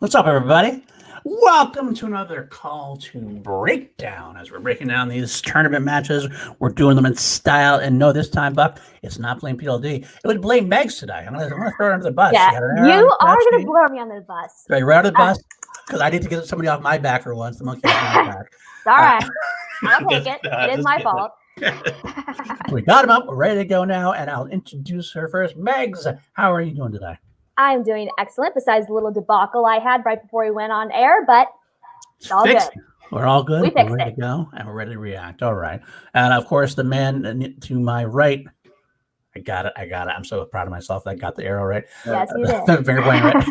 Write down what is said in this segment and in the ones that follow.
What's up, everybody? Welcome to another call to breakdown. As we're breaking down these tournament matches, we're doing them in style. And no, this time, Buck, it's not blame PLD. It would blame Megs today. I'm gonna throw her under the bus. Yeah, you are going to blow me under the bus. Right, right under the bus? Because I need to get somebody off my back for once. The monkey off my back. It's all right. I'll take it. It is my fault. We got him up. We're ready to go now. And I'll introduce her first. Megs, how are you doing today? I'm doing excellent, besides the little debacle I had right before we went on air, but it's all good. We're all good. We're ready to go, and we're ready to react. All right. And, of course, the man to my right, I got it. I'm so proud of myself. I got the arrow right. Yes, you did. Right.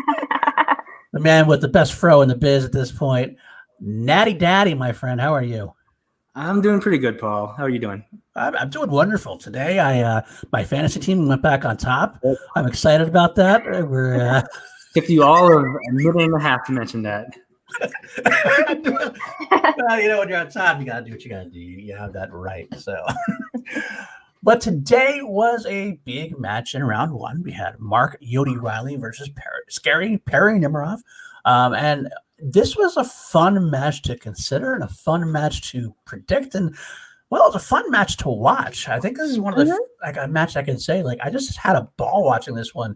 The man with the best fro in the biz at this point, Natty Daddy, my friend. How are you? I'm doing pretty good, Paul. How are you doing? I'm doing wonderful today. My fantasy team went back on top. I'm excited about that. We're took you all of a minute and a half to mention that. Well, you know, when you're on top, you gotta do what you gotta do. You have that right. So, but today was a big match in round one. We had Mark Yodi Reilly versus Perri Nemiroff, and this was a fun match to consider and a fun match to predict, and well, it's a fun match to watch. I think this is one of the like a match I can say like I just had a ball watching this one.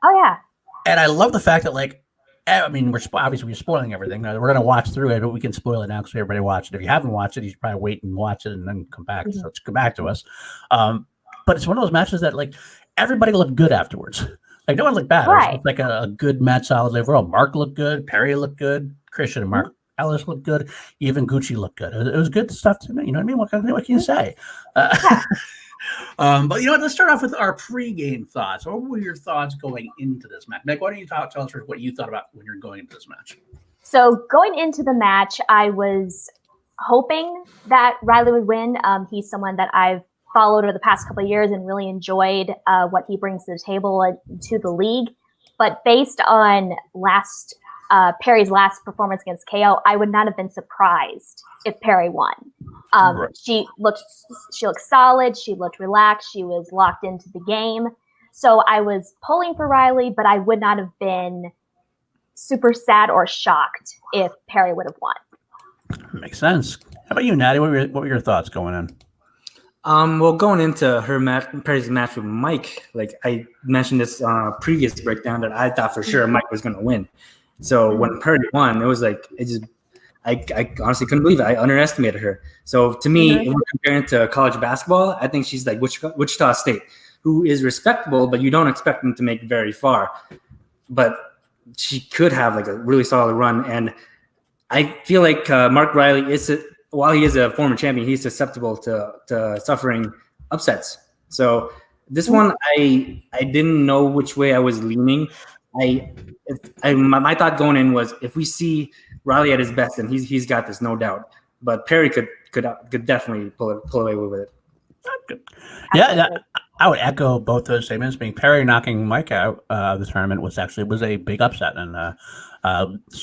Oh yeah, and I love the fact that like I mean we're spoiling everything. We're gonna watch through it, but we can spoil it now because everybody watched it. If you haven't watched it, you should probably wait and watch it and then come back. So let's come back to us. But it's one of those matches that like everybody looked good afterwards. Like no one looked bad. Right. It was like a good match, solid overall. Mark looked good. Perri looked good. Christian and Mark Ellis looked good. Even Gucci looked good. It was good stuff to me. You know what I mean? What can you say? But you know what? Let's start off with our pre-game thoughts. What were your thoughts going into this match? Meg, why don't you tell us what you thought about when you're going into this match? So going into the match, I was hoping that Reilly would win. He's someone that I've followed over the past couple of years and really enjoyed what he brings to the table and to the league. But based on Perri's last performance against KO, I would not have been surprised if Perri won. Right. She looked solid. She looked relaxed. She was locked into the game. So I was pulling for Reilly, but I would not have been super sad or shocked if Perri would have won. Makes sense. How about you, Natty? What were your thoughts going in? Well, going into Perri's match with Mike, like I mentioned this previous breakdown that I thought for sure Mike was going to win. So when Perri won, it was like I honestly couldn't believe it. I underestimated her. So to me, if we're comparing to college basketball, I think she's like Wichita State, who is respectable, but you don't expect them to make very far. But she could have like a really solid run, and I feel like Mark Reilly while he is a former champion, he's susceptible to suffering upsets. So this one, I didn't know which way I was leaning. My thought going in was if we see Reilly at his best, then he's got this, no doubt. But Perri could definitely pull away with it. Yeah, I would echo both those statements. Being Perri knocking Mike out of the tournament was a big upset, and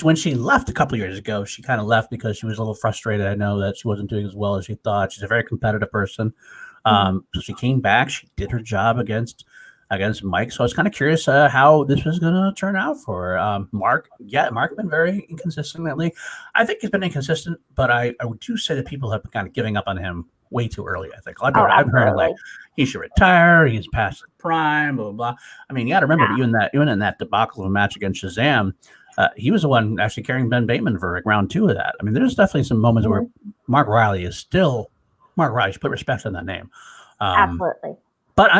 when she left a couple of years ago, she kind of left because she was a little frustrated. I know that she wasn't doing as well as she thought. She's a very competitive person, so she came back. She did her job against Mike. So I was kind of curious how this was going to turn out for Mark. Yeah, Mark has been very inconsistent lately. I think he's been inconsistent, but I would do say that people have been kind of giving up on him way too early. I think I've heard like he should retire. He's past the prime. Blah blah blah. I mean, you got to remember that even in that debacle of a match against Shazam, he was the one actually carrying Ben Bateman for like round 2 of that. I mean, there's definitely some moments where Mark Reilly is still Mark Reilly. You should put respect on that name. Absolutely. But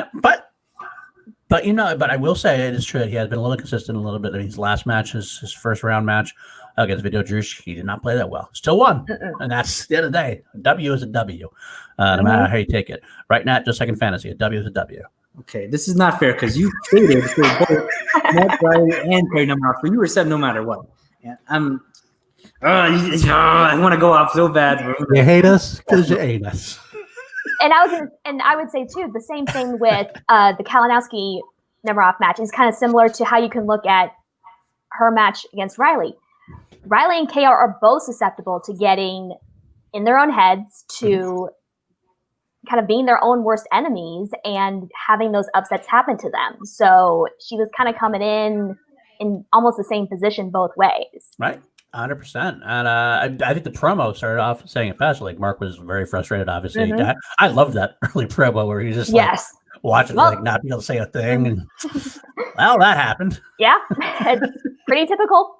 I will say it is true that he has been a little consistent a little bit. I mean, his last match, his first round match against Video Juice, he did not play that well. Still won, and that's the end of the day. A W is a W, no matter how you take it. Right now, just like in fantasy, a W is a W. Okay, this is not fair because you traded for both Mark Reilly and Perri Nemiroff, but you were set no matter what. And I want to go off so bad. You hate us because you hate us. And I would say too, the same thing with the Kalinowski Nemiroff match is kind of similar to how you can look at her match against Reilly. Reilly and KR are both susceptible to getting in their own heads, to kind of being their own worst enemies and having those upsets happen to them. So she was kind of coming in in almost the same position both ways. Right. 100%. And I think the promo started off saying it best. Like Mark was very frustrated, obviously. I love that early promo where he's just like watching like not be able to say a thing. And well, that happened. Yeah. It's pretty typical.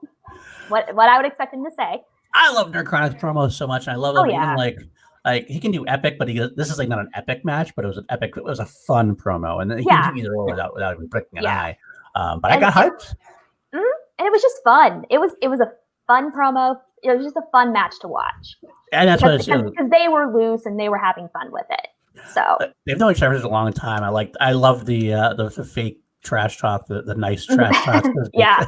What I would expect him to say. I love Nerd Chronic's promos so much. And I love them even like he can do epic, but this is like not an epic match, but it was a fun promo. And he can do either or without even pricking an eye. But I got hyped. And it was just fun. It was a fun promo. It was just a fun match to watch. And that's because they were loose and they were having fun with it. So they've known each other for a long time. I love the fake trash talk, the nice trash talk. Yeah.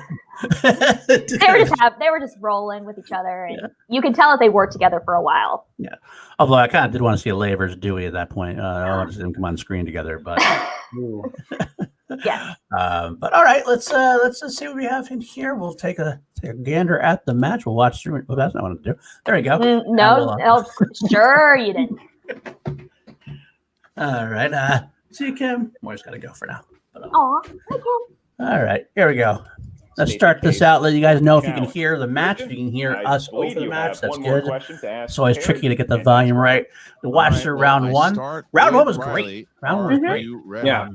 they were just rolling with each other, and you could tell that they worked together for a while. Yeah. Although I kind of did want to see a Lay versus Dewey at that point. I wanted to see them come on screen together, but yeah. But all right, let's see what we have in here. We'll take a gander at the match. We'll watch through it. Well, that's not what I want to do. There we go. No, sure you didn't. All right. See you, Kim. Moira's got to go for now. Aw, okay. All right, here we go. Let's start this out. Let you guys know if you can hear the match. If you can hear us over the match, that's good. It's always tricky to get the volume right. We watched through round one. Round one was great. Round one was great. Yeah.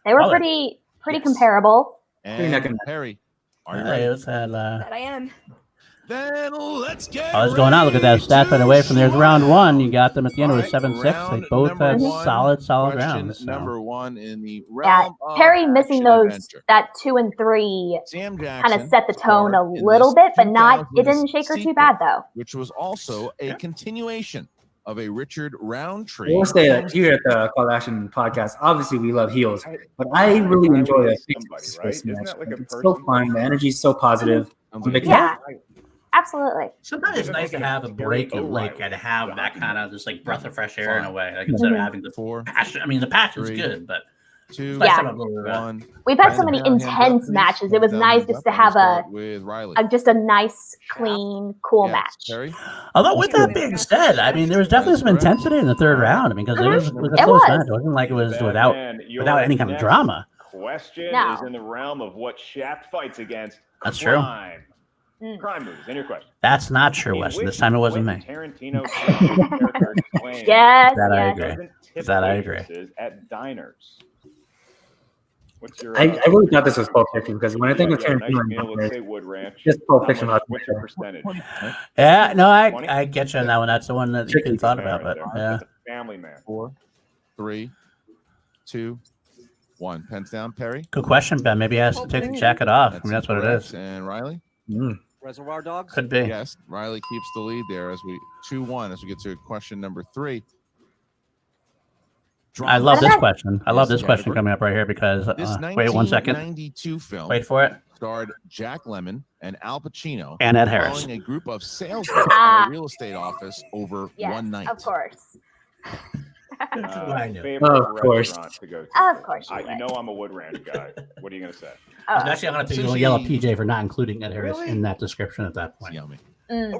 They were pretty comparable. And Perri, are you ready? That I am. Then let's get what's going on? Look at that stat right away from there's round one. You got them at the end. It was 7-6. They both had solid rounds. Number one in the realm of Perri missing that 2 and 3 kind of set the tone a little bit, but it didn't shake her too bad though. Which was also a continuation of a Richard Roundtree. We'll say that here at the Call Action Podcast. Obviously, we love heels, but I really enjoy the first match. It's so fun. The energy is so positive. Absolutely. Sometimes it's nice to have a break and and have that kind of just like breath of fresh air in a way, like instead of having the passion. I mean, the passion's good, but we've had so many intense matches. It was nice just to have a nice, clean, cool match. Although with that being said, I mean, there was definitely some intensity in the third round. I mean, because it was a close match. It wasn't like it was without any kind of drama. Question is in the realm of what Shaft fights against. That's true. Crime movies. And your question. That's not true, Weston. This time it wasn't me. Tarantino yes. That I agree. At diners. What's your? I really thought this was Pulp Fiction because when I think of Tarantino, just Pulp Fiction. What's your percentage? Yeah, no, I get you on that one. That's the one that you thought about, but yeah. Family Man. 4, 3, 2, 1. Pens down, Perri. Good question, Ben. Maybe he has to take the jacket off. I mean, that's what it is. And Reilly. Reservoir Dogs? Could be. Yes, Reilly keeps the lead there as we 2-1 as we get to question number 3. I love this question. I love this question coming up right here because wait 1 second. 1992 film. Wait for it. Starred Jack Lemmon and Al Pacino and Ed Harris. Following a group of salesmen in a real estate office over one night. Of course. Favorite restaurant to go to? Of course. You know I'm a Wood Ranch guy. What are you going to say? Actually, I'm going to yell at PJ for not including Ed Harris in that description at that point. Yummy.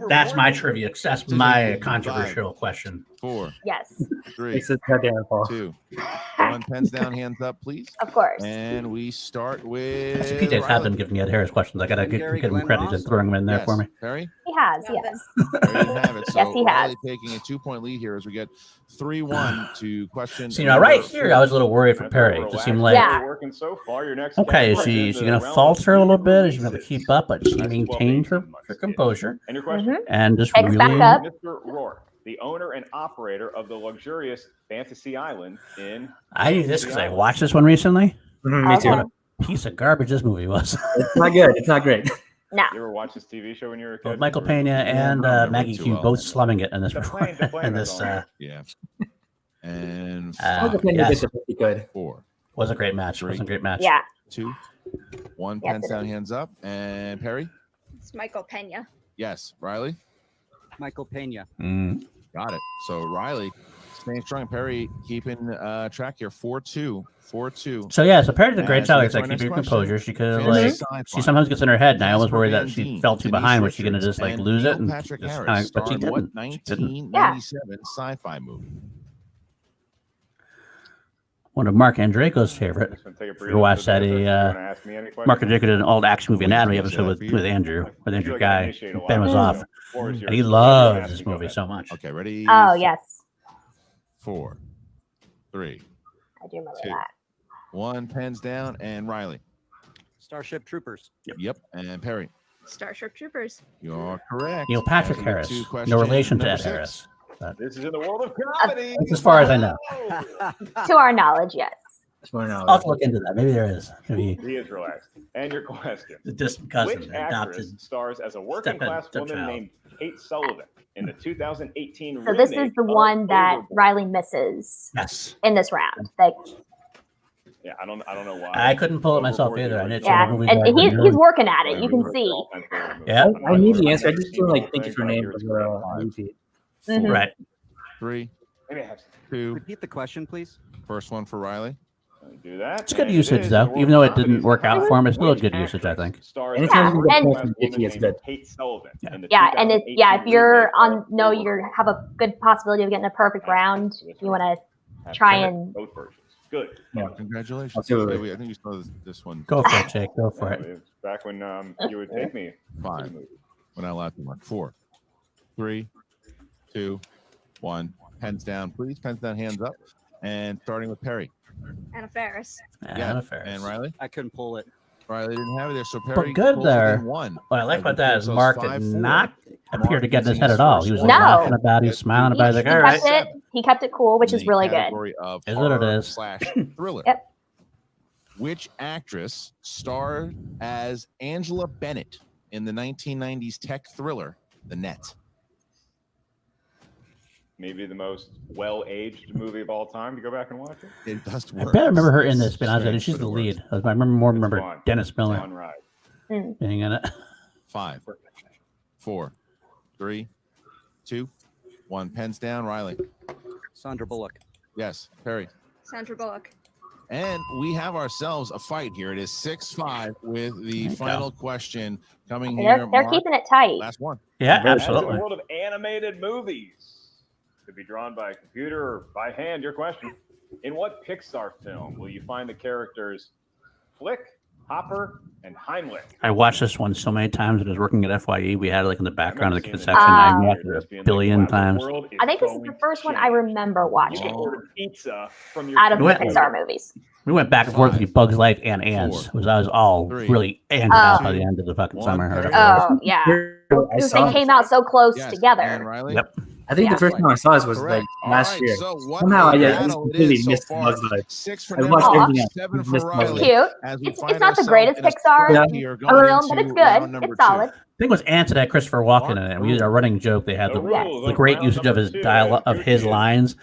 That's my trivia. That's my controversial question. 4. Yes. 3. 2. 1. Pens down, hands up, please. Of course. And we start with. PJ's have been giving me Ed Harris questions. I gotta give him credit for throwing them in there for me. Perri? He has, yes. There you have it. So yes, he has. Reilly taking a 2-point lead here as we get 3-1 to question. See, now right here, I was a little worried for Perri. It seemed like working so far. Your next okay, is she gonna falter a little bit? Is she gonna keep up? But she maintained her composure. And your question? And just really back up. Mr. Rourke, the owner and operator of the luxurious Fantasy Island in. I knew this because I watched this one recently. Me too. What a piece of garbage this movie was. It's not good. It's not great. No. You ever watch this TV show when you were a kid? Michael Pena and Maggie Q both slumming it in this. Yeah. And yes. Good. 4. Was a great match. Was a great match. Yeah. 2, 1. Pens down, hands up. And Perri? It's Michael Pena. Yes. Reilly? Michael Pena. Got it. So Reilly staying strong. And Perri keeping track here. 4-2. 4-2. So yeah, so Perri did a great job. It's like keep your composure. She could she sometimes gets in her head, and I almost worried that she fell too behind. Was she gonna just like lose it? And Patrick just Harris, but she what didn't. 1997 sci-fi movie? one of Mark Andreyko's favorite. If you watch that, Mark Andreyko did an old action movie Anatomy episode with Andrew Guy. Ben was off. And he loves this movie so much. Okay, ready? Oh, yes. 4, 3, I do remember 2, that. 1. Pens down, and Reilly. Starship Troopers. Yep. And Perri. Starship Troopers. You're correct. Neil Patrick And Harris. two No question relation to number Ed 6. Harris. But This is in the world of comedy. that's as far as I know. To our knowledge, yes. Well, no, I'll have to look into that. Maybe there is. Maybe He is relaxed. And your question. the distant cousin, Which adopted. actress stars as a working class woman stepchild. named Kate Sullivan in the 2018 So this is remake the of one that Overboard? Riley misses Yes. in this round. Like, Yeah, I don't know why. I couldn't pull it myself Overboard either. I is didn't the see yeah, the movie and back he's then. he's working at it. You can see. Yeah. I knew the answer. I just feel like thank you for your name. Mhm. Right. 3, Maybe I have to 2. Repeat the question, please. First one for Reilly. do that. It's good And usage, is though. in the Even though it world of didn't work out comedy. for him, it's still a Which good usage, I think. actress stars Anytime as a you working get class both woman it's named good. Kate Sullivan Yeah. in the Yeah, and if 2018 you're remake on of know Overboard. you have a good possibility of getting a perfect round, you want to try and both versions. Good. Yeah. Congratulations. Absolutely. Wait, I think you saw this one. Go for it, Jake. Go for it. It's back when you would take me. 5. We're not allowed to mark. 4, 3, 2, 1. Pens down, please. Pens down, hands up. And starting with Perri. Anna Faris. Anna Faris. And Reilly. I couldn't pull it. Reilly didn't have it there, so Perri. good pulls there. within 1. What I like about that is So it's Mark did 5-4. not appear to get in his Mark head at all. He was like, No. laughing about it, he was smiling about it. He's like, all right. He kept it cool, which In is the really good. category Of Is what it horror is. / thriller. Yep. Which actress starred as Angela Bennett in the 1990s tech thriller, The Net? Maybe the most well-aged movie of all time to go back and watch it. It does I work. bet I remember her in this, It's but I was like, strange, she's but the it lead. works. I remember fun. Dennis Miller Fun ride. being in it. 5, 4, 3, 2, 1. Pens down, Reilly. Sandra Bullock. Yes, Perri. Sandra Bullock. And we have ourselves a fight here. It is 6-5 with the final question coming here. They're Mark, keeping it tight. last one. Yeah, As in absolutely. the world of animated movies, could be drawn by a computer or by hand. Your question: in what Pixar film will you find the characters Flick, Hopper, and Heimlich? I watched this one so many times when I was working at FYE. We had it like in the background of the I've never conception. seen I Ah. watched it a billion times. I think this is the first one I remember You watching can order pizza from your out of the Wait. Pixar movies. We went back and forth 5, with Bugs Life and Ants. 4, I was all 3, really angry out by 2, the end of the fucking 1. summer. Perri. Oh, yeah. I Because saw they came out so close Yes, and together. Reilly? Yep. I think Yeah. the first time I saw this was Correct. like All last right, year. So what Somehow a I just battle it completely is so missed far. Bugs Life. 6 for I watched Nemiroff, everything else. 7 for Missed Bugs Reilly. Life. Cute. As we It's find not the ourselves greatest in a Pixar split here film, going but into it's good. round number It's solid. 2. I think it was Ants that had Christopher Walken in it. We did a running joke. They had The rules the of great round usage of number his 2 dialogue of his Gucci lines.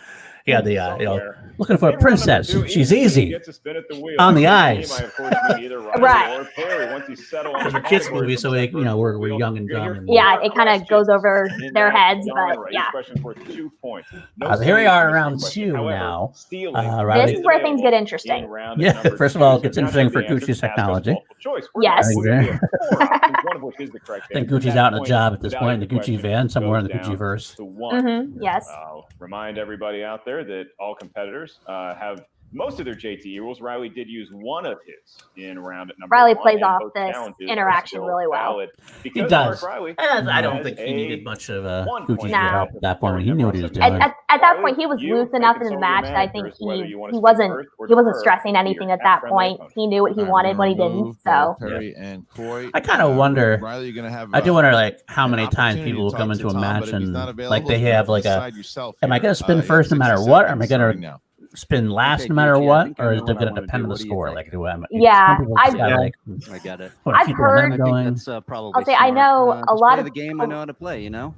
Yeah, the somewhere. looking for a In round number princess. 2, She's each team easy. gets a spin at the wheel. On the Each team, eyes. I, of course, mean either Reilly Right. or Perri once you settle on It's the a kids category movie, from so the we, first we're wheel. young and You're gonna dumb. hear And, four Yeah, it kind of questions goes over in their that heads, genre. but Each yeah. question worth 2 points. No here we single are question around question. 2 However, now. stealing Riley- This is where things get in interesting. round Yeah, number first of 2. all, it So gets now interesting check for the answers, Gucci's ask us technology. multiple choice. We're Yes. gonna give you 4 options, one of which is the correct I think answer. Gucci's At out that in a job at this the point in the value Gucci question van, somewhere in the goes Gucci down verse. to 1. Yes. I'll remind everybody out there that all competitors have most of their JTE rules. Reilly did use one of his in round at number Reilly 1, plays and off both this challenges are interaction still really well. valid He because does. Mark Reilly And I don't has think he a needed much of 1 Gucci's point Nah. help at that point. He knew what he was At- doing. At that point, he was You loose may enough in consult the your match that I think managers whether you wanna he speak wasn't first or he wasn't defer stressing to anything your at that friendly point. opponent. He knew what he wanted, what he didn't. So Perri and Coy. I kind of wonder. Riley, you're gonna have. I do wonder, like, how an many times opportunity people will to come talk into to a Tom, match but if he's not and available, like they you have can like a. decide yourself Am I here. gonna spin You have first no 60 matter what? Or am I seconds gonna starting now. spin last Okay, no matter Gucci, I what? think I Or know is it what I gonna wanna depend do. on the What do you score? think? Like, do I? Yeah, some people I've- just got, like, I get it. what, I've keep heard- momentum I think going. that's probably I'll say I smart. know a Just lot play of the game I know how to play. You know.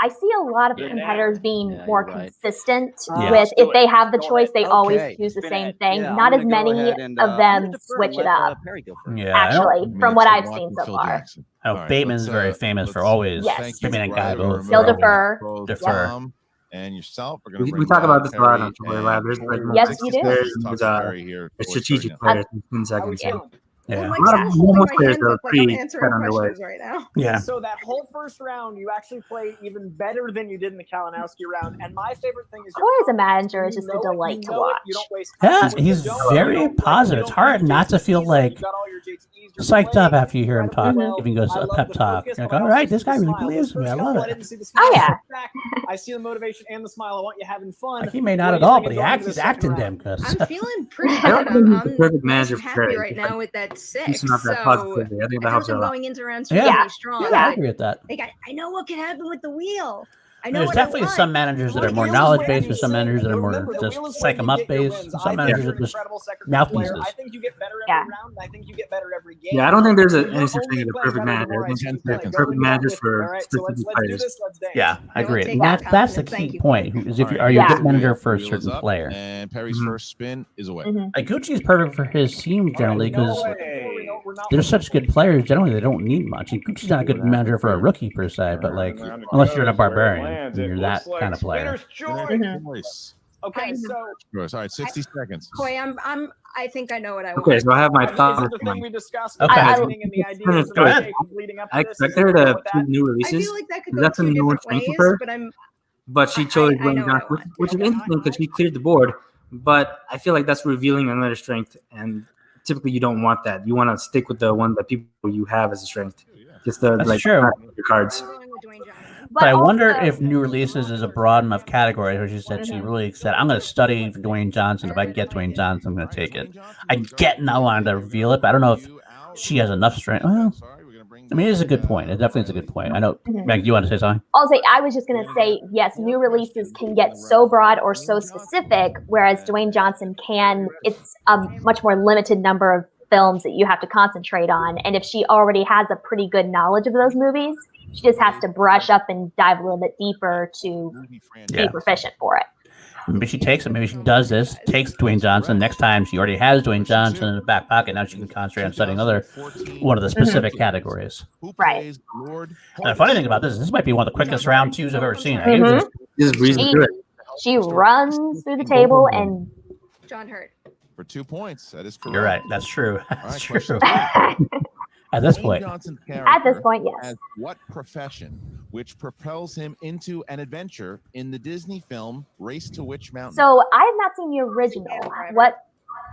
I see a lot of Yeah. competitors being Yeah, more you're right. consistent Yeah. with Do if they have the Go choice, they always Okay. choose the Spin same it. thing. Yeah, Not I'm as gonna go many ahead and, of I'm them gonna defer switch and it let, up. Perri go first. Yeah, I don't- Actually, from what I've seen so Phil far. Jackson. Oh, All right, Bateman's let's, very famous for let's- always Yes. thank you, Bateman and Guy Riley. both. Remember, They'll defer. both Defer. Tom and yourself are gonna We bring talk back about this a lot Perri on Twitter and Live. There's Coy. like Yes, 60 you do. seconds to talk There's to Perri here. a Coy, strategic starting now. player in 10 seconds. Yeah. Yeah. Mike's A lot of still holding most my players hands are up like I'm pretty answering set on their way. questions right now. Yeah. So that whole first round, you actually play even better than you did in the Kalinowski round. And my favorite thing is Coy as a manager is just a delight to watch. You don't waste Yeah, time. When you he's don't, very you don't, positive. you It's don't hard use not to feel JTEs, like you got all your JTEs, you're psyched up playing after you hear him talk, incredibly if he goes I a love pep the talk. focus, You're like, but I all also right, see this the guy really smile. believes This in me. I first love couple, I it. didn't see the smile. Oh, yeah. Back, I see the motivation and the smile. I want you having fun. Like, he may not What at do you all, think but going into he's the second acting round? damn good. I'm feeling pretty I good. don't think he's the I'm perfect nice manager and for happy Perry. right now with that 6. He's not that So positivity. I think I that feel helps like a I'm lot. going into round 2 Yeah. pretty strong. Yeah, I Yeah. agree with that. Like I know what can happen with the wheel. I know There's what definitely I want. some managers that are more knowledge based, and some managers that are more just psych them up based, and some managers are just mouthpieces. I think you get better every Yeah. round. I think you get better every game. Yeah, I don't think there's You're any such only thing as a playing perfect better the manager. more I I think see you there's play. Go perfect into that managers with me. for All right, so let's specific do players. this. Let's dance. Yeah, I I will agree. take And that that's the confidence. key Thank you. point. Is if All are you a Yeah. good manager for a Wheel is certain up, player? And Perry's Mhm. first spin is away. Mm-hmm. Like Gucci's perfect for his team generally No because way. they're such good players. Generally, they don't need much. And Gucci's not a good manager for a rookie per se, but like unless you're in a barbarian and you're that kind of player. Choice. Okay, I know. so All right, 60 seconds. Coy, I think I know what I want. Okay, so I have my is it thoughts the on thing we discussed? Okay. at the I- beginning and the ideas Go of the ahead. shape leading up to I this? expect Is her it going to with two that? new I releases, feel like that could because go that's a 2 new different strength ways, for her. but I'm But she chose I know Dwayne what I Johnson, want. which is interesting because she cleared the board. But I feel like that's revealing another strength, and typically you don't want that. You want to stick with the one that people you have as a strength. Just the That's like true. your cards. I'm going with Dwayne Johnson. But I wonder also- if new releases is a broad enough category where she said she really said, I'm going to study Dwayne Johnson. If I get Dwayne Johnson, I'm going to take it. I get not wanting to reveal it, but I don't know if she has enough strength. Well, I mean, it is a good point. It definitely is a good point. I know, Meg, you want to say something? I'll say I was just going to say yes. New releases can get so broad or so specific, whereas Dwayne Johnson can. It's a much more limited number of films that you have to concentrate on, and if she already has a pretty good knowledge of those movies, she just has to brush up and dive a little bit deeper to Yeah. be proficient for it. Maybe she takes it. Maybe she does this, takes Dwayne Johnson. Next time she already has Dwayne Johnson in the back pocket. Now she can concentrate on studying one of the specific categories. Right. And the funny thing about this might be one of the quickest round 2s I've ever seen. I Mhm. gave This is breezing She, through it. she runs through the table and John Hurt. For 2 points. That is correct. You're right. That's true. All That's right, true. question At this Dwayne point. Johnson's at this character point, yes. has what profession which propels him into an adventure in the Disney film Race to Witch Mountain? So I have not seen the original.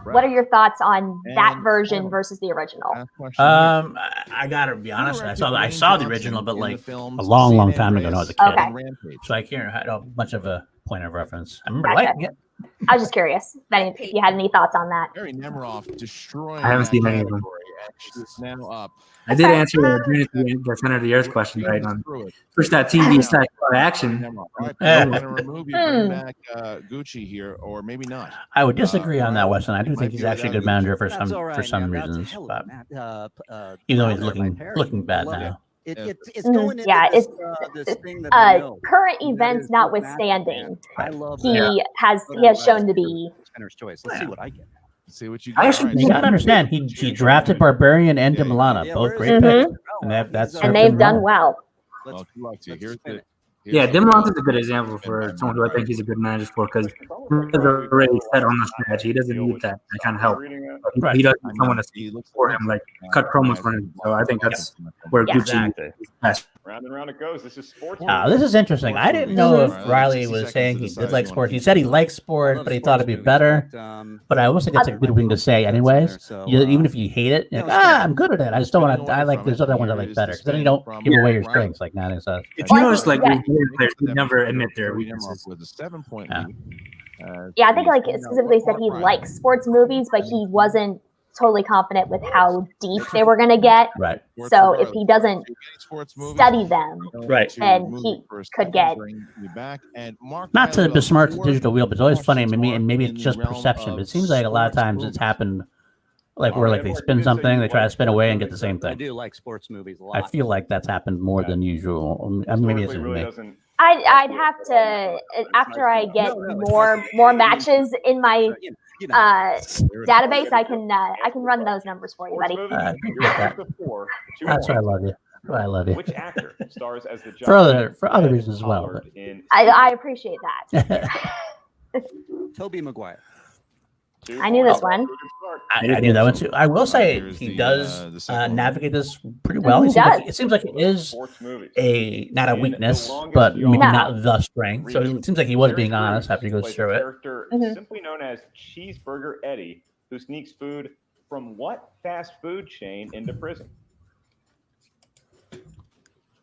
What are your thoughts on that And version final. versus the original? Last question here. I gotta be honest. I Who saw directed the Dwayne original, but Johnson in like the films a long San time ago when I was a kid. Okay. and Rampage? So I can't have much of a point of reference. I remember Gotcha. liking it. I was just curious if you had any thoughts on that. Perri Nemiroff destroying I haven't that seen any of them. category, and she's now up. I did answer the Center of the Earth question right on. Push that TV side action. Nemiroff. All right, Yeah. I'm going to remove you, bring back Gucci here, or maybe not. I would disagree on that, Riley, Weston. I do might think be he's actually a without good manager for That's some all right, man. That's reasons. hell of But a even though he's counter by Perri. looking bad I love now. It's going into Yeah, this, it's this thing that I know. current And that events is good notwithstanding, match, man. I love he that. has shown to be. Spinner's choice. Let's see what I get. See what you I got. actually All right, You gotta understand, he drafted Barbarian and Yeah, Demilana, Yeah, both where great is Mhm. picks. And that's And they've done well. Let's, Well, good luck to you. let's Here's spin the. it. Yeah, Dimlance is a good example for someone who I think he's a good manager for because he's already set on the strategy. He doesn't need that kind of help. Right. He doesn't need someone to support him, like cut promos for him. So I think that's where Yeah. Gucci Exactly. is best. Round and round it goes. This is sports. This is interesting. I didn't know Mhm. if Reilly was saying he did like sports. He said he liked sports, but he thought it'd be better. But I also think that's a good thing to say, anyways. Even if you hate it, you're like, I'm good at it. I just don't want to. I like. There's other ones I like better because then you don't give away your strengths like Nani says. If you Well, I notice, like think- these players would never admit their weaknesses. With a 7-point Yeah. lead. Yeah, I think like specifically said he likes sports movies, but he wasn't totally confident with how deep they were going to get. Right. So if he doesn't study them, Right. then he could get. Not to besmirch the digital wheel, but it's always funny. Maybe it's just perception. But it seems like a lot of times it's happened, like where like they spin something, they try to spin away and get the same I thing. do like sports movies a I lot. feel like that's happened more than usual. I mean, maybe it's just me. I'd have to after I get more matches in my You know, database. I can run those numbers for you, buddy. That's why I love you. That's why I love you. Which actor stars as the For other reasons as well. in I appreciate that. Toby Maguire. I knew this one. I knew that one too. I will say here's he the does second one. navigate this pretty well. He It seems like it is Sports movies. not a In weakness, The Longest but maybe No. not the strength. So it seems like he was being Terry honest Crews after he goes plays through a it. character Mhm. simply known as Cheeseburger Eddie, who sneaks food from what fast food chain into prison?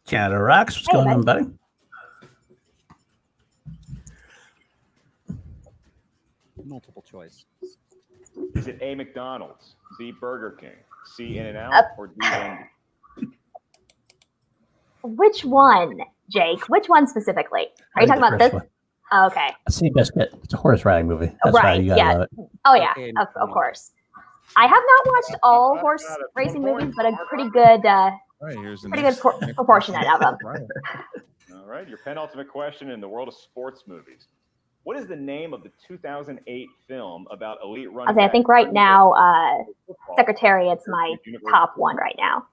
Canada rocks. What's Hey, going on, buddy? Multiple choice. Is it A, McDonald's, B, Burger King, C, In-N-Out, or D, Wendy's? Which one, Jake? Which one specifically? Are you talking about this? Oh, okay. Sea Biscuit. It's a horse riding movie. That's Right, right. You gotta yeah. love it. Oh yeah, Okay, of course. I have not watched all horse racing movies, but a pretty good, All right, here's the pretty next, good next proportionate question. of them. Right. All right, your penultimate question in the world of sports movies. What is the name of the 2008 film about elite running Okay, I think backs right now, football? Secretariat's my top one right now.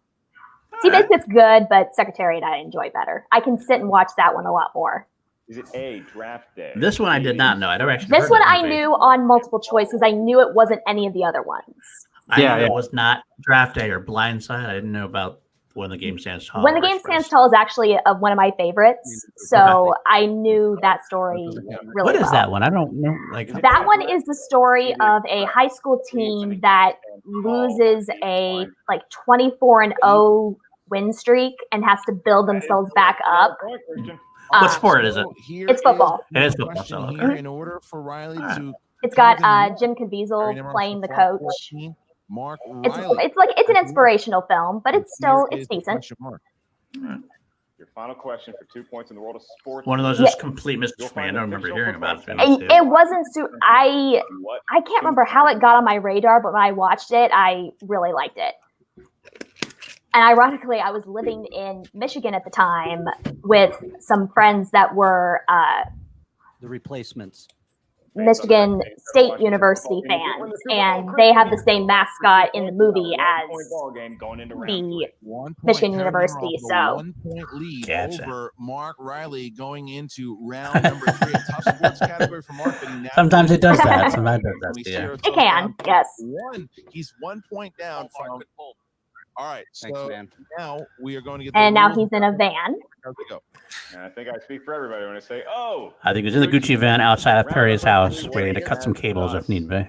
Seabiscuit's good, but Secretariat I enjoy better. I can sit and watch that one a lot more. Is it A, Draft Day? This one I did not know. I never actually. This heard one of I movie. knew on multiple choice because I knew it wasn't any of the other ones. I Yeah, knew yeah. it was not Draft Day or Blindside. I didn't know about When the Game Stands Tall. When the or Game Express. Stands Tall is actually one of my favorites, so I knew that story really What is well. that one? I don't know. Like That one is the story of a high school team that loses a like 24-0 win streak and has to build themselves back up. what sport is it? So here It's football. It is the football, question so, here. okay. In order for Riley All right. to It's got Kevin Jim Perry Caviezel Nemiroff playing the for coach. 14, Mark It's Riley. it's an inspirational film, but it's still Here it's is the decent. question mark. Your final question for 2 points in the world of sports. One of those Yeah. just complete mysteries for me. I don't remember hearing about it. And it wasn't I What? can't remember how it got on my radar, but when I watched it, I really liked it. And ironically, I was living in Michigan at the time with some friends that were The Replacements. Michigan State University fans, and they have the same mascot in the movie as the 1 point. Michigan Perry University, Nemiroff with a so- 1 point lead Gotcha. over Mark Riley going into round number 3. A tough sports category for Mark, but he now Sometimes it does that. Sometimes it Let does me that. see Yeah. our it total can, count. yes. He's 1 point down from. All right, Thanks, so man. now we are going to get. The And now rules. he's in a van. There we go. And I think I speak for everybody when I say, oh. I think he was in the Gucci van outside of Perry's house, waiting to cut some cables if need be.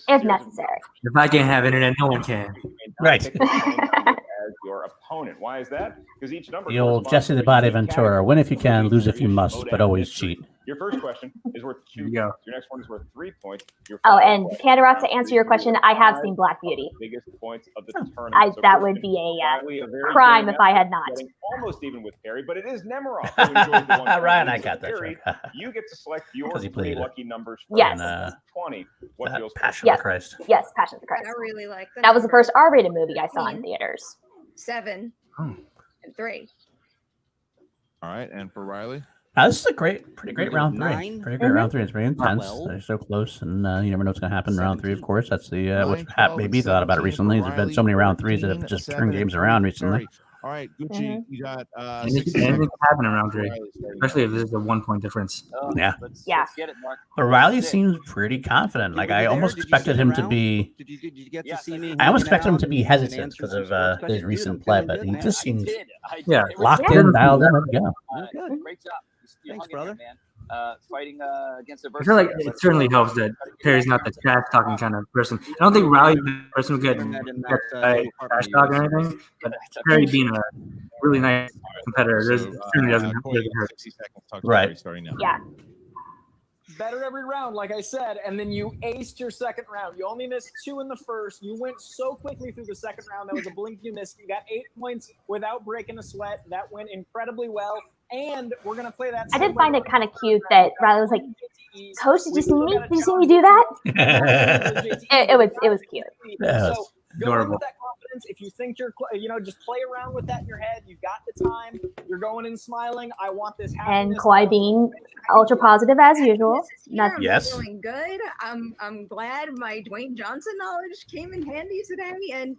If necessary. If I can't have internet, no one can. Right. As your opponent. Why is that? Because each number. The old corresponds Jesse to the a Body unique Ventura. category. Win if you can, lose if you Variation, must, low but down always history. cheat. Your first question is worth 2 There you go. points. Your next one is worth 3 points. Your Oh, final and question Canada, is to answer your question, I have seen Black Beauty. biggest points of the Oh. tournament. So That would Kristen, be a finally, a very crime good if I had not. getting almost even with Perry, but it is Nemiroff who enjoys the 1 point Ryan, I lead. So got that Perry, joke. you get to select your 'Cause he 3 played it. lucky numbers. Yes. And, 20. What feels Passion Yes. of Christ. Yes, Passion of the Christ. I really like That was the first R-rated movie I saw in theaters. 7 Oh. and 3. All right, and for Riley, This is a pretty great round 3. 9? Pretty great round 3. It's very intense. 12. They're so close, and you never know what's going to happen in round 3. Of 17. course, that's the 9, which 12, maybe thought about it 17 recently. for There's been so many round 3s that have 14, just 7, turned and games 3 around for recently. Perry. All right, Gucci, you got Anything 60 anything seconds. can happen in round 3, Riley, starting especially now. if this is a 1 point difference. Yeah. Yeah. Get it, Mark. But Riley seems pretty confident. Like Were you I there? almost Did you expected stick him to around? be. Did you get to Yes, see me? I almost hanging expected him out to be and hesitant answer because some of sports his questions? Dude, recent I'm play, feeling but good, he man. just I seems did. Yeah. locked Yeah. in, dialed in, ready to go. Good. Great job. You Thanks, hung in brother. there, man. Fighting against I adversity. feel like it certainly helps that Perry's not the trash talking kind of person. I don't think Riley's the person who gets Internet in that trash little apartment talk you or use. anything, but Perry being a really nice competitor So, certainly doesn't Corey, doesn't hurt. 60 seconds. Talk to Right. Perry starting now. Yeah. Better every round, like I said, and then you aced your second round. You only missed 2 in the first. You went so quickly through the second round. That was a blink you missed. You got 8 points without breaking a sweat. That went incredibly well. And we're gonna play that. I did find it kind of cute that Riley was like, Coach, did you see me? Did you see me do that? It was cute. Yeah, So go in adorable. with that confidence. If you think just play around with that in your head. You've got the time. You're going in smiling. I want this And happiness. Kawhi being ultra positive as usual. Not, I'm Yes. feeling good. I'm glad my Dwayne Johnson knowledge came in handy today, and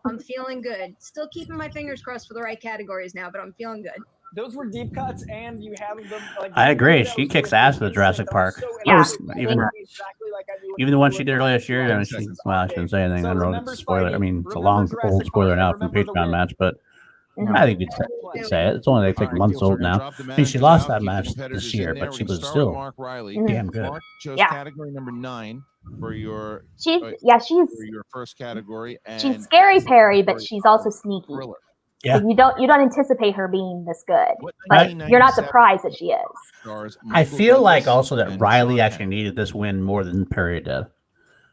I'm feeling good. Still keeping my fingers crossed for the right categories now, but I'm feeling good. those were deep cuts, and you have them. Like, I agree. that She was kicks really ass at the instant. Jurassic That Park. was so Yeah. instant. Even Exactly like I knew even the one what she you did were earlier doing. this year, and she's well, I shouldn't say anything. So I don't know if remember it's a spoiler. I Spidey, mean, it's a remember long Jurassic old spoiler Park, now from remember the Patreon win. match, but Mhm. I think you'd say it. It's only like All right, months so we're old gonna now. drop the I mean, she managers lost out, that keep the match competitors this in year, there. but We're she gonna was start with still Mark Reilly. Mhm. damn good. Mark chose Yeah. category number 9 for your She's for your first category, and she's scary, Perry, but she's also sneaky. thriller. Yeah. Like, you don't anticipate her being this good, What but you're not 1997 surprised that she is. stars I Michael feel like Douglas also that and Reilly Sean actually needed this win more than Perry did.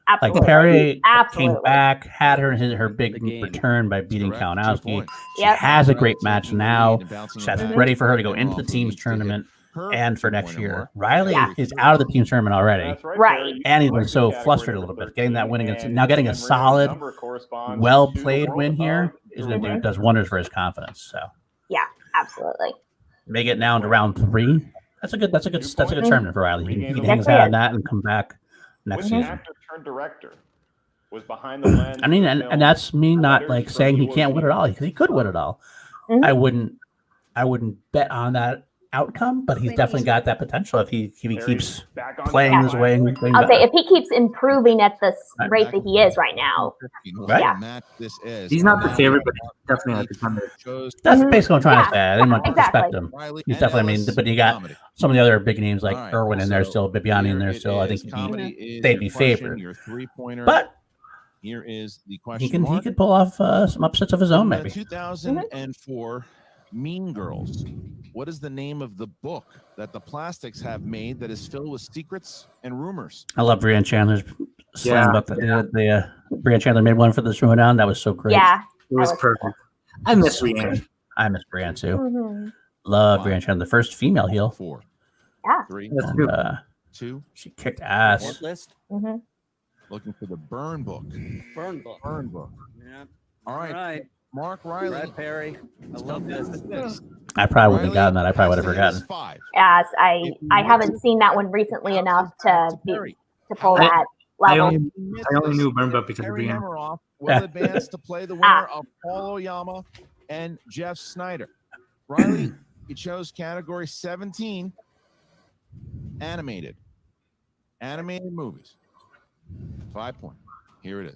Absolutely. Like Perry Absolutely. came back, had her The big game. return by beating Correct. 2 Kalinowski. points. She Yep. has a Reilly great match taking the now. lead and bouncing She's it back ready for her to go Nemiroff, into the who team's needs to hit tournament her and for next 3-pointer year. mark. Riley Yeah. is out of the team's tournament already. That's right. Right. Perry. You And he's been selected so category flustered a number little bit. Getting that 13, win against and now getting a Nemiroff's solid, number corresponds well to the played world win here of is going to Iraq. does wonders for his confidence. So Yeah, absolutely. make it now into round 3. That's a good 2 points. tournament for Riley. He Regain can the hang lead. his hat on that and come back next Which season. actor turned director was behind the lens? I mean, of the and film that's me not Letters like from saying he Iwo can't win it Jima? all because he could win it all. Mhm. I wouldn't bet on that outcome, but he's definitely got that potential if he keeps Perry's back on playing top his by way a and point. going I'll say better. if he keeps improving at this Right. rate that he is right now, Right. Yeah. Match this is. He's not the Now favorite, but Mark definitely Reilly at the contender. chose That's Mhm. basically what I'm trying Yeah. to say. I didn't want to Exactly. respect him. Riley He's and definitely, I mean, Ellis but you got comedy. some of the other big names like All right, Irwin in there so still, Bibiani in there here still. I it think is. Comedy is they'd your be question, favored. Your 3-pointer. But here is the question he mark. could pull off some upsets of his own, In maybe. 2004 Mean Girls, what is the name of the book that the Plastics have made that is filled with secrets and rumors? I love Brianne Chandler's slam book. Brianne Chandler made one for the Throwdown. That was so great. yeah. It was perfect. I miss Rihanna. I miss Brianne too. Mhm. Love Fine. Brianne Chandler, the first female heel. 4, Yeah. 3, That's And, true. 2. she kicked ass. Hit list. Mhm. Looking for the Burn book. Burn book. Burn book. Yeah. All All right, right. Mark Reilly. Brad Perry. I love this. I probably wouldn't have gotten that. I probably would have forgotten. 5. Yes, I haven't seen that one recently enough to pull that I level. only knew Burn Book because of Perry Rihanna. Nemiroff will advance to play the winner of Paul Oyama and Jeff Snyder. Reilly, you chose category 17, animated. Animated movies. 5 points. Here it is.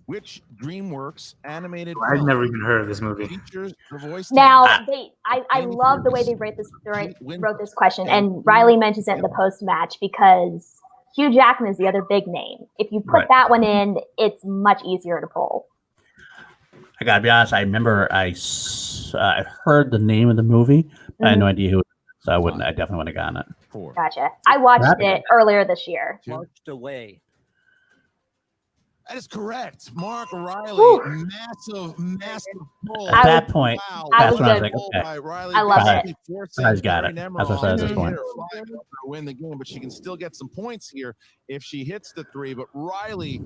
Which DreamWorks animated I've film never even heard of this movie. features the voice Now, talent? I love the way they wrote this question, and Reilly mentions it in the post match because Hugh Jackman is the other big name. If you put Right. that one in, it's much easier to pull. I gotta be honest. I remember I heard the name of the movie. I had no idea who it was, so I wouldn't. I definitely would have gotten it. 4. Gotcha. I watched That'd be it earlier this year. Marched away. That is correct. Mark Reilly, Whew. massive pull. At that point, Wow. that's when I was good. like, Pull okay. by Reilly, I love basically it. forcing Guys got Perry it. That's what I said at this Nemiroff point. to hit her 5 to win the game, but she can still get some points here if she hits the 3. But Reilly,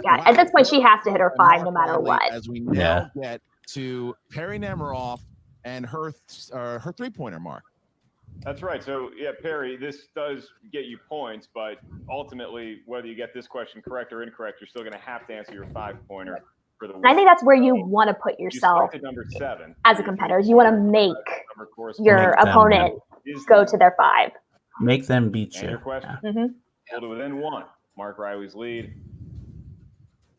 Yeah, at this point, she has to hit her 5 no matter Reilly, what. As we now get to Perry Nemiroff and her 3-pointer mark. That's right. So, yeah, Perry, this does get you points, but ultimately, whether you get this question correct or incorrect, you're still going to have to answer your 5-pointer for the win. And I think that's where you want to put You yourself selected number 7. as a competitor. You want to make Number corresponds your Make them, opponent is go to their 5. Make them beat And you. your question. Mm-hmm. Pulled to within 1. Mark Reilly's lead.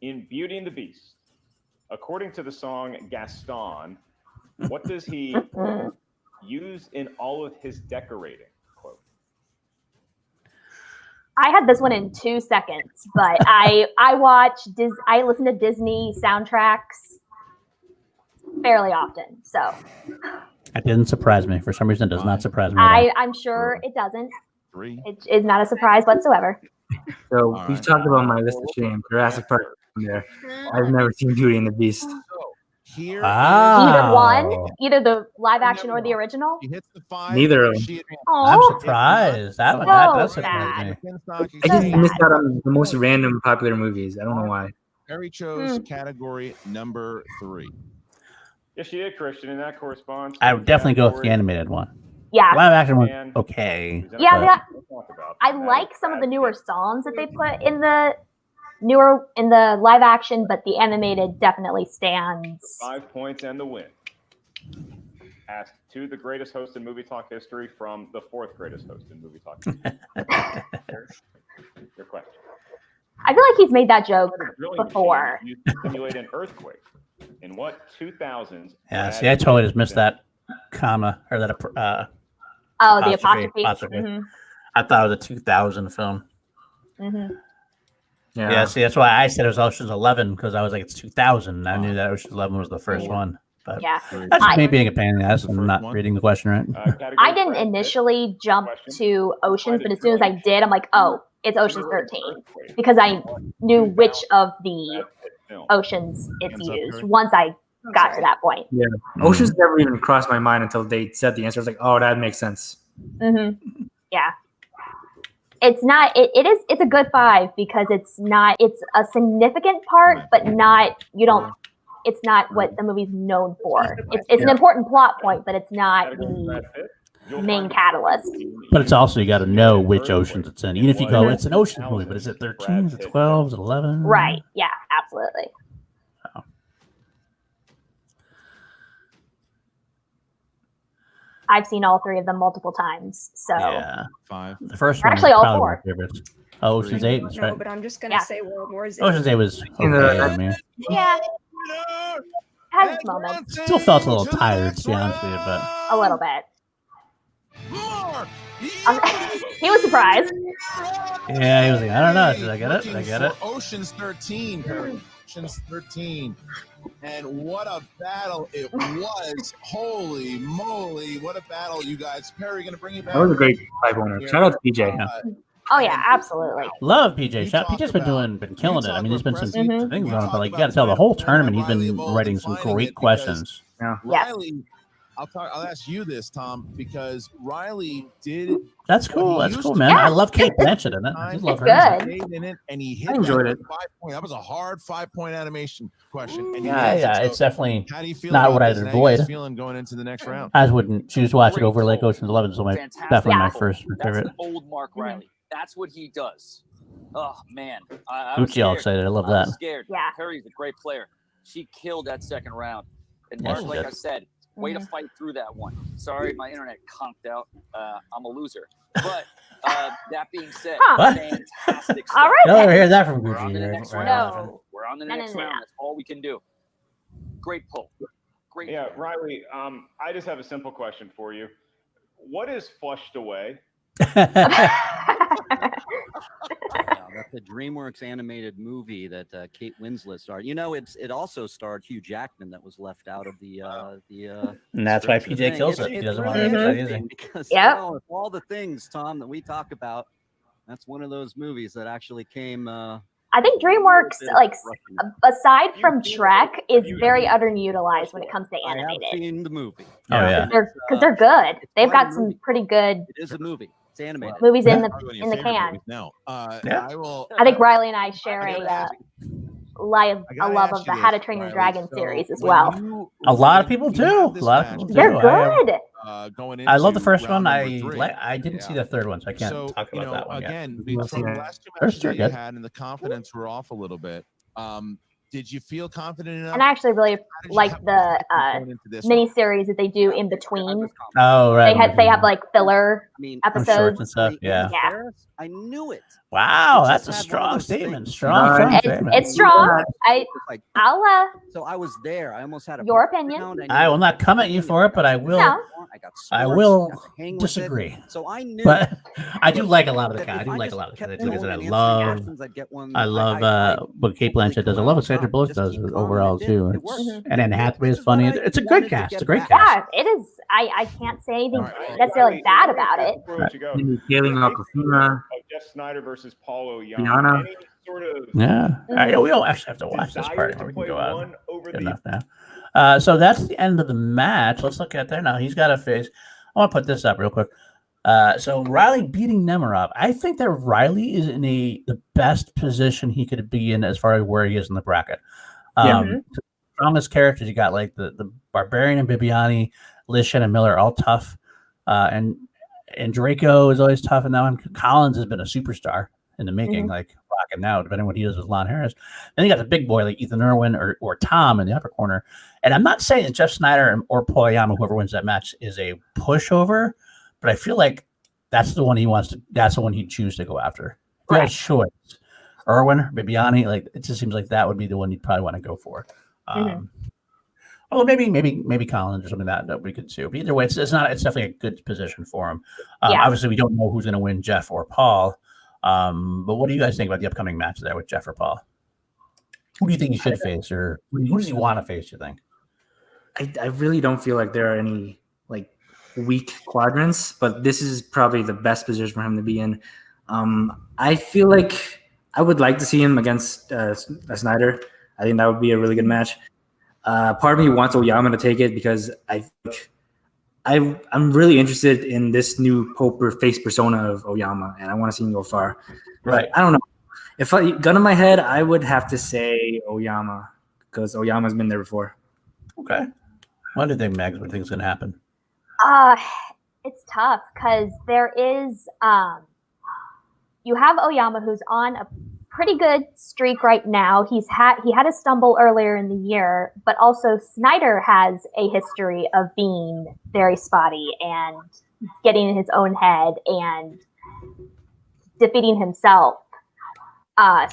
In Beauty and the Beast, according to the song Gaston, what does he use in all of his decorating? Quote. I had this one in 2 seconds, but I listen to Disney soundtracks fairly often, so It didn't surprise me. For some reason, it does not surprise me. At all. I'm sure it doesn't. 3. It is not a surprise whatsoever. So All we've right. talked about my list of shame. Jurassic Park from there. I've never seen Beauty and the Beast. So here Wow. Either the live action or the original. she hits the 5. Neither of them. She I'm Oh, surprised. That So does surprise sad. me. I just missed out on the most random popular movies. I don't know why. Perry chose category number 3. Yes, she did, Christian, and that corresponds. I would definitely go with the animated one. yeah. Live action one, And- okay. Yeah, but- yeah. We'll talk about I that. like some of the newer songs that they put in the newer in the live action, but the animated definitely stands. 5 points and the win. Asked to the greatest host in movie talk history from the 4th greatest host in movie talk history. Your question. I feel like he's made that joke Drilling before. machine used to simulate an earthquake. In what 2000s? Yeah, see, I totally just missed that comma or that. Oh, the apostrophe. Mm-hmm. I thought it was a 2000 film. Mm-hmm. Yeah, see, that's why I said it was Ocean's 11 because I was like, it's 2000. I knew that Ocean's 11 was the first one. But yeah, that's just me being a pain in the ass and not reading the question right. I didn't initially jump to Oceans, but as soon as I did, I'm like, oh, it's Ocean's 13 because I knew which of the Oceans it's used once I got to that point. Yeah, Oceans never even crossed my mind until they said the answer. I was like, oh, that makes sense. Mm-hmm. Yeah. It's not. It's a good 5 because it's not. It's a significant part, but not. You don't. It's not what the movie's known for. It's an important plot point, but it's not the main catalyst. But it's also you got to know which Oceans it's in. Even if you go, it's an Ocean movie, but is it 13? Is it 12? Is it 11? Right. Yeah. Absolutely. Oh. I've seen all 3 of them multiple times. So yeah, 5. The first or one actually all 4. Favorites. Oh, Ocean's 8. That's right. No, but I'm just gonna say World War Z. Ocean's 8 was okay. I mean, Yeah. Has its moments. still felt a little tired, to be honest with you, but A little bit. He was surprised. yeah, he was like, I don't know. Did I get it? Did I get it? Ocean's 13. Ocean's 13. And what a battle it was. Holy moly. What a battle, you guys. Perri, going to bring you back. That was a great 5 winner. Shout out to PJ. Oh yeah, absolutely. Love PJ. PJ's been killing it. I mean, he's been some things on it, but like you got to tell the whole tournament, he's been writing some great questions. Yeah. Reilly, I'll ask you this, Tom, because Reilly did. That's cool. That's cool, man. I love Kate Blanchett in it. I just love her. Good. And he hit I enjoyed that it. 5 point. That was a hard 5-point animation question. And Yeah, it's definitely how do you feel not about what I'd this? How you avoid. guys feeling going into the next round? I wouldn't choose to watch it over like Ocean's 11. So definitely my first favorite. That's old Mark Reilly. That's what he does. Oh man, I was Gucci all scared. excited. I love I that. was scared. Yeah. Perri's a great player. She killed that second round. And Yeah, Mark, she like did. I said, way to fight through that one. Sorry, my internet conked out. I'm a loser. But that being said, Huh. fantastic stuff. All right. Never hear that from We're on to the next Gucci. round. No. We're on to the No, next no, no. round. That's all we can do. Great pull. Great Yeah, pull. Reilly, I just have a simple question for you. What is Flushed Away? Yeah, that's a DreamWorks animated movie that Kate Winslet starred. You know, it also starred Hugh Jackman that was left out of the. And that's why script PJ thing. kills It's- it. He it's doesn't really want to interesting because Yep. you know, of all the things, Tom, that we talk about, that's one of those movies that actually came. I think DreamWorks, like aside from Shrek, is very underutilized when it comes to I have animated. seen the movie. Oh yeah. Because they're good. They've quite a got some movie. pretty good It is a movie. It's animated. movies in Yeah. the can. Now, Yeah. I will. I think Reilly and I share I gotta a ask- love gotta of ask the you How to this, Train Your Reilly. Dragon So series as when well. you- A lot of when people you do. have A this lot of match people do. They're I good. Going I love the into first one. round I number 3. I didn't see the third one, so I can't So, talk you about know, that one yet. again, Yeah. from the last 2 They're matches still that you good. had, and the confidence were off a little bit. Did you feel confident enough? And I actually really How did you like have the going into this one? mini series that they do in between. Oh right. They have like filler I mean, shorts episodes. and stuff. Yeah. Yeah. Ferris, I knew it. Wow, It that's just a had one of strong those statement. things. Strong It's, statement. it's strong. It's like, I'll so I was there. I almost had a Your perfect opinion. round. I will not come at you for it, but I will. No. I got I sports, will got to hang with it. disagree. So I knew. But I do like a lot of the that guys. I if do like a just lot of the kept guys. Like I going said, I and answering love. questions, I'd get one. I love what Kate Blanchett does. I love what Sandra Bullock Just does keep going, overall and it too. did. It It's- worked. And then Hathaway is Which is what funny. I It's a wanted good to cast. get It's a great back. cast. Yeah, it is. I can't say anything All right. necessarily bad about it. Before we let you go, Kaylee of Aquafina. Jeff Snyder versus Paulo Young. Tiana. Any sort of Yeah. All right, we don't actually have to watch this desire part. to We can play go out. one over Good the enough now. So that's the end of the match. Let's look at there now. He's got a face. I want to put this up real quick. So Reilly beating Nemiroff. I think that Reilly is in the best position he could be in as far as where he is in the bracket. Strongest characters you got like the Barbarian and Bibiani, Liz Shannon Miller, all tough, and Draco is always tough in that one. Collins has been a superstar in the making. Like rocking now, depending on what he does with Lon Harris. Then you got the big boy like Ethan Irwin or Tom in the upper corner. And I'm not saying that Jeff Snyder or Paul Oyama, whoever wins that match, is a pushover, but I feel like that's the one that's the one he'd choose to go after. If you had a choice, Irwin or Bibiani, like it just seems like that would be the one you'd probably want to go for. Oh, maybe Collins or something that we could do. But either way, it's definitely a good position for him. Obviously, we don't know who's going to win, Jeff or Paul. But what do you guys think about the upcoming match there with Jeff or Paul? Who do you think he should face, or who does he want to face? You think? I really don't feel like there are any like weak quadrants, but this is probably the best position for him to be in. I feel like I would like to see him against Snyder. I think that would be a really good match. Part of me wants Oyama to take it because I'm really interested in this new poker face persona of Oyama, and I want to see him go far. Right. But I don't know. If I gun in my head, I would have to say Oyama because Oyama's been there before. Okay. What do you think, Megs? What do you think is going to happen? It's tough because there is you have Oyama who's on a pretty good streak right now. He had a stumble earlier in the year, but also Snyder has a history of being very spotty and getting in his own head and defeating himself.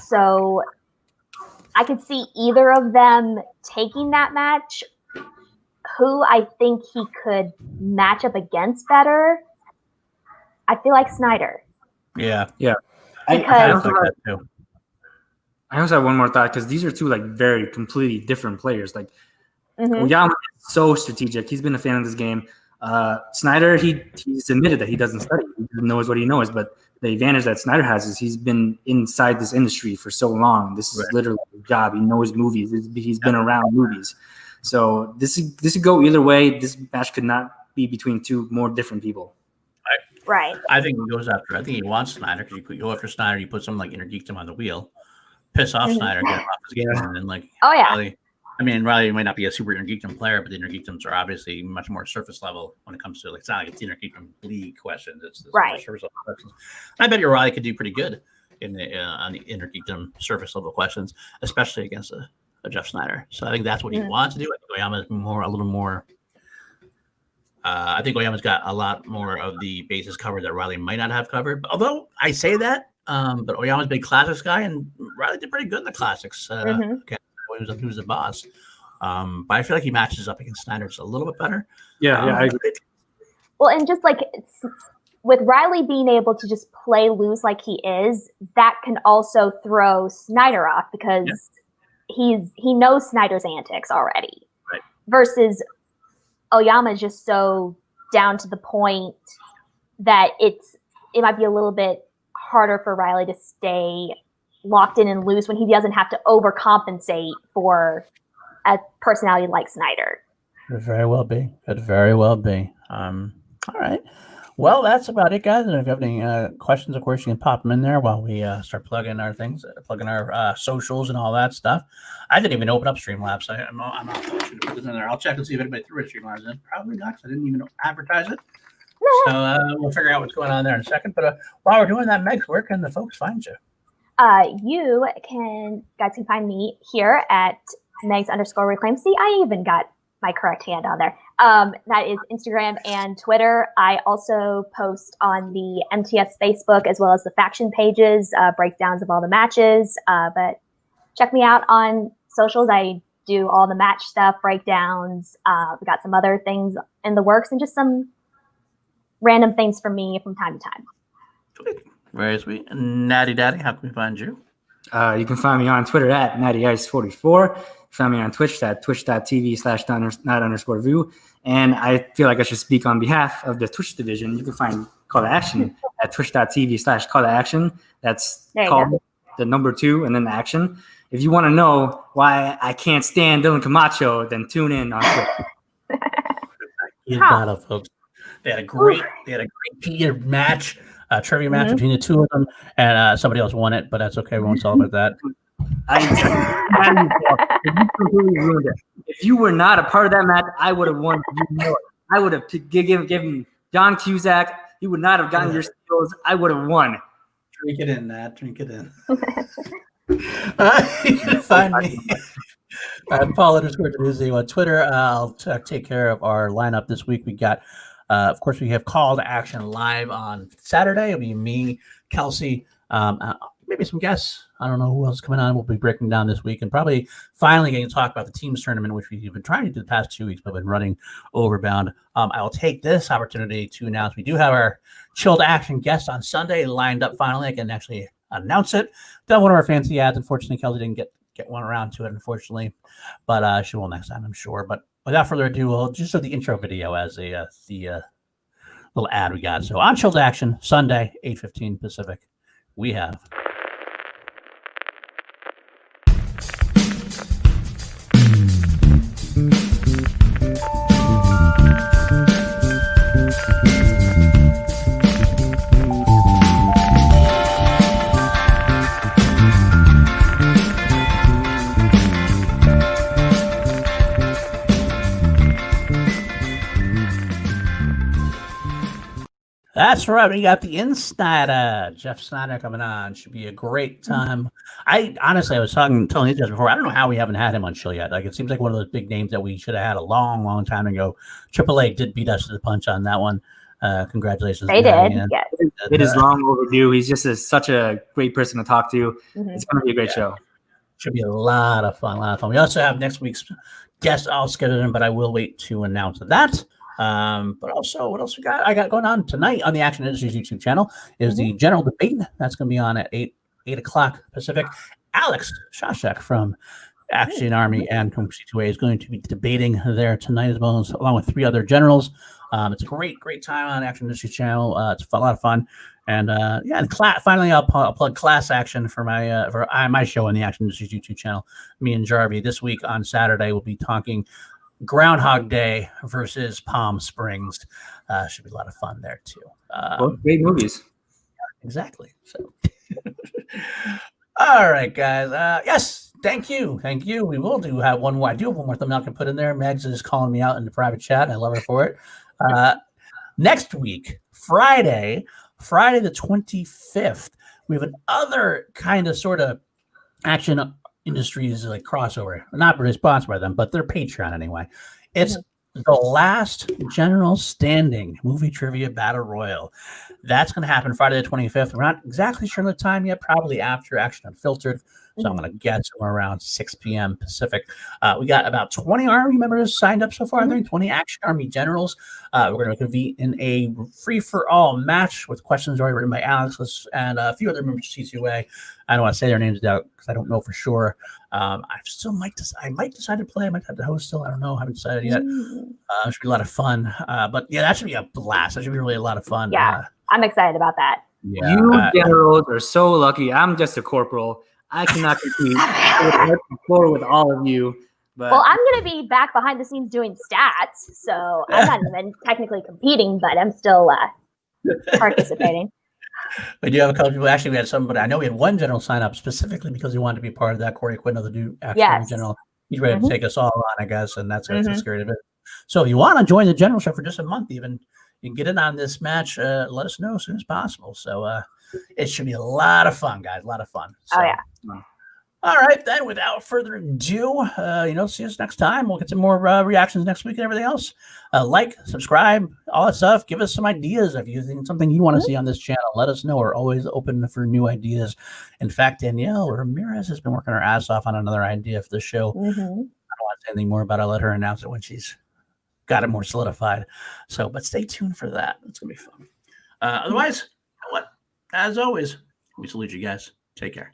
So I could see either of them taking that match. Who I think he could match up against better, I feel like Snyder. Yeah. I also have one more thought because these are two like very completely different players. Like Oyama is so strategic. He's been a fan of this game. Snyder, he's admitted that he doesn't study. He knows what he knows. But the advantage that Snyder has is he's been inside this industry for so long. This is literally his job. He knows movies. He's been around movies. So this could go either way. This match could not be between two more different people. Right. I think he goes after. I think he wants Snyder because you go after Snyder. You put someone like Intergeekdom on the wheel, piss off Snyder, get him off his game, and then like. Oh yeah. Riley might not be a super Intergeekdom player, but the Intergeekdoms are obviously much more surface level when it comes to like it's not like it's Intergeekdom league questions. It's right. Surface level questions. I bet Riley could do pretty good in the on the Intergeekdom surface level questions, especially against a Jeff Snyder. So I think that's what he wants to do. I think Oyama's a little more. I think Oyama's got a lot more of the bases covered that Reilly might not have covered. Although I say that, but Oyama's a big classics guy, and Reilly did pretty good in the classics. Okay, he was the boss. But I feel like he matches up against Snyder just a little bit better. Yeah, I agree. Well, and just like with Reilly being able to just play loose like he is, that can also throw Snyder off because he knows Snyder's antics already. Right. Versus Oyama is just so down to the point that it might be a little bit harder for Reilly to stay locked in and loose when he doesn't have to overcompensate for a personality like Snyder. Could very well be. All right. Well, that's about it, guys. And if you have any questions, of course, you can pop them in there while we start plugging our things, plugging our socials and all that stuff. I didn't even open up Streamlabs. I'm not sure to put this in there. I'll check and see if anybody threw it Streamlabs in. Probably not, because I didn't even advertise it. So we'll figure out what's going on there in a second. But while we're doing that, Megs, where can the folks find you? You guys can find me here at Megs_reclaim. See, I even got my correct hand on there. That is Instagram and Twitter. I also post on the MTS Facebook as well as the faction pages, breakdowns of all the matches. But check me out on socials. I do all the match stuff, breakdowns. We got some other things in the works and just some random things from me from time to time. Very sweet. Natty Daddy, how can we find you? You can find me on Twitter at NattyIce44. Find me on Twitch at twitch.tv/not_view. And I feel like I should speak on behalf of the Twitch division. You can find Call to Action at twitch.tv/Call to Action. That's called the number 2 and then the action. If you want to know why I can't stand Dylan Camacho, then tune in on Twitch. Battle, folks. They had a great heated match. Trivia match between the two of them, and somebody else won it, but that's okay. We won't talk about that. You completely ruined it. If you were not a part of that match, I would have won. I would have given John Cusack. He would not have gotten your skills. I would have won. Drink it in, Nat. Drink it in. You can find me at Paul_Denuzzi on Twitter. I'll take care of our lineup this week. We got, of course, we have Call to Action live on Saturday. It'll be me, Kelsey, maybe some guests. I don't know who else is coming on. We'll be breaking down this week and probably finally getting to talk about the teams tournament, which we've been trying to do the past 2 weeks, but been running overbound. I will take this opportunity to announce we do have our Chill to Action guest on Sunday lined up finally. I can actually announce it. Done one of our fancy ads. Unfortunately, Kelsey didn't get one around to it, unfortunately, but she will next time, I'm sure. But without further ado, we'll just show the intro video as the little ad we got. So on Chill to Action, Sunday, 8:15 Pacific, we have. That's right. We got the Insider, Jeff Snyder, coming on. Should be a great time. I was telling you guys before. I don't know how we haven't had him on show yet. Like, it seems like one of those big names that we should have had a long, long time ago. AAA did beat us to the punch on that one. Congratulations. They did. Yes. It is long overdue. He's just such a great person to talk to. Mm-hmm. It's going to be a great show. Should be a lot of fun. We also have next week's guest all scheduled in, but I will wait to announce that. But also, what else I got going on tonight on the Action Industries YouTube channel is the general debate. That's going to be on at 8 o'clock Pacific. Alex Shashak from Action Army and from C2A is going to be debating there tonight, as well as along with 3 other generals. It's a great time on Action Industries channel. It's a lot of fun. And finally, I'll plug Class Action for my show on the Action Industries YouTube channel. Me and Jarvie this week on Saturday will be talking Groundhog Day versus Palm Springs. Should be a lot of fun there too. Both great movies. Exactly. So, all right, guys. Yes, thank you. We will have one more. I do have one more thumbnail I can put in there. Megs is calling me out in the private chat, and I love her for it. Next week, Friday the 25th, we have another kind of sort of Action Industries like crossover, not really sponsored by them, but they're Patreon anyway. It's the Last General Standing movie trivia battle royal. That's going to happen Friday the 25th. We're not exactly sure the time yet, probably after Action Unfiltered. So I'm going to guess somewhere around 6 p.m. Pacific. We got about 20 Army members signed up so far. I think 20 Action Army generals. We're going to convene in a free-for-all match with questions already written by Alex and a few other members of C2A. I don't want to say their names out because I don't know for sure. I might decide to play. I might have to host still. I don't know. I haven't decided yet. It should be a lot of fun. But yeah, that should be a blast. That should be really a lot of fun. Yeah, I'm excited about that. Yeah, you generals are so lucky. I'm just a corporal. I cannot compete with all of you. But well, I'm going to be back behind the scenes doing stats, so I'm not even technically competing, but I'm still participating. We do have a couple of people. Actually, we had some, but I know we had one general sign up specifically because he wanted to be part of that. Corey Quinn, the new Action general. He's ready to take us all on, I guess, and that's the spirit of it. So if you want to join the general show for just a month, even, you can get in on this match. Let us know as soon as possible. So it should be a lot of fun, guys. A lot of fun. So, oh, yeah. All right, then, without further ado, see us next time. We'll get some more reactions next week and everything else. Like, subscribe, all that stuff. Give us some ideas. If you think something you want to see on this channel, let us know. We're always open for new ideas. In fact, Danielle Ramirez has been working her ass off on another idea for the show. I don't want to say anything more about it. I'll let her announce it when she's got it more solidified. So, but stay tuned for that. It's going to be fun. Otherwise, you know what? As always, we salute you guys. Take care.